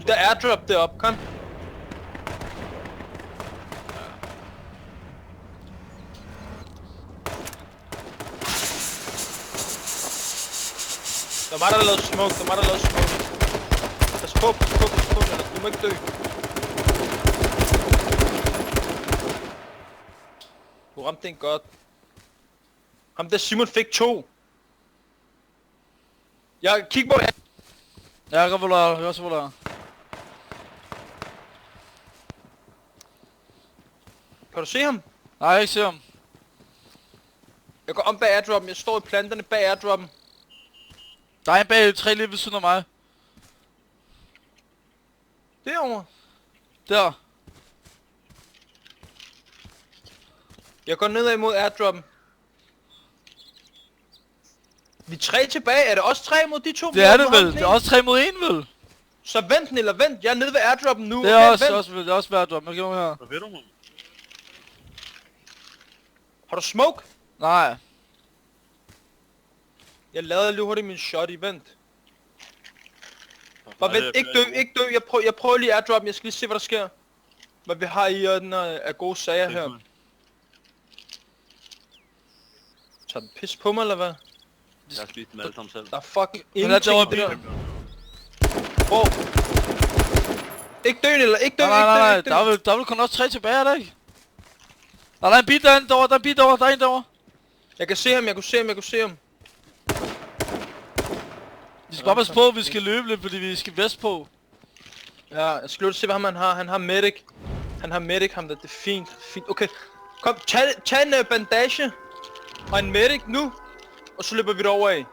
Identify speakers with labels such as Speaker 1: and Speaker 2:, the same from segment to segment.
Speaker 1: Der er airdrop deroppe, kom. Der er mig, der har lavet smoke, Pas på, du må ikke dø. Du ramte den godt. Ham der Simon fik 2. Jeg kig på.
Speaker 2: Ja, jeg kan også volere.
Speaker 1: Kan du se ham?
Speaker 2: Nej, jeg ikke se ham.
Speaker 1: Jeg går om bag airdroppen, jeg står i planterne bag airdroppen.
Speaker 2: Der er en bag 3 lige ved siden af mig.
Speaker 1: Derovre.
Speaker 2: Der.
Speaker 1: Jeg går nedad imod airdroppen. Vi er 3 tilbage, er det også 3 mod de 2?
Speaker 2: Det er det vel, det er også 3 mod 1 vel?
Speaker 1: Så vent, Nilla, vent, jeg er nede ved airdroppen nu.
Speaker 2: Det er
Speaker 1: okay,
Speaker 2: også ved airdroppen, jeg giver mig her.
Speaker 3: Hvad ved du, man?
Speaker 1: Har du smoke?
Speaker 2: Nej.
Speaker 1: Jeg lavede lige hurtigt min shot i vent. Bare vent, ikke dø, jeg prøver lige airdroppen, jeg skal lige se hvad der sker. Hvad vi har i den af gode sager her. Tager den pis på mig eller hvad?
Speaker 3: Jeg har spist dem alle sammen selv.
Speaker 1: Der er fucking
Speaker 2: Men der
Speaker 1: ingenting
Speaker 2: bilen.
Speaker 1: Hvor? Ikke dø, eller ikke dø,
Speaker 2: Nej,
Speaker 1: ikke dø.
Speaker 2: der vil kun også 3 tilbage, er der ikke? Der er en bil derovre, der er en derovre.
Speaker 1: Jeg kan se ham, jeg kunne se ham.
Speaker 2: Vi skal bare passe på, vi skal løbe lidt, fordi vi skal vest på.
Speaker 1: Ja, jeg skal lige se hvad han har. Han har medic. Ham der, det er fint. Okay, kom, tag en bandage. Og en medic nu. Og så løber vi derover af.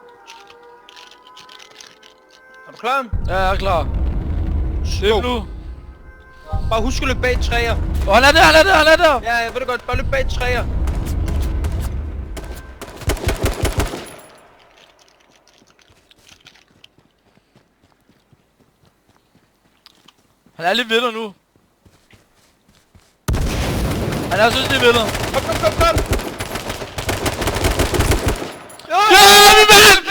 Speaker 1: Er du klar?
Speaker 2: Ja, jeg er klar. Løb nu.
Speaker 1: Bare husk at løbe bag træer.
Speaker 2: Han er der!
Speaker 1: Ja, jeg ved det godt. Bare løb bag træer.
Speaker 2: Han er lige ved dig nu. Han er synes, det er ved dig.
Speaker 1: Kom.
Speaker 2: Ja, vi vandt!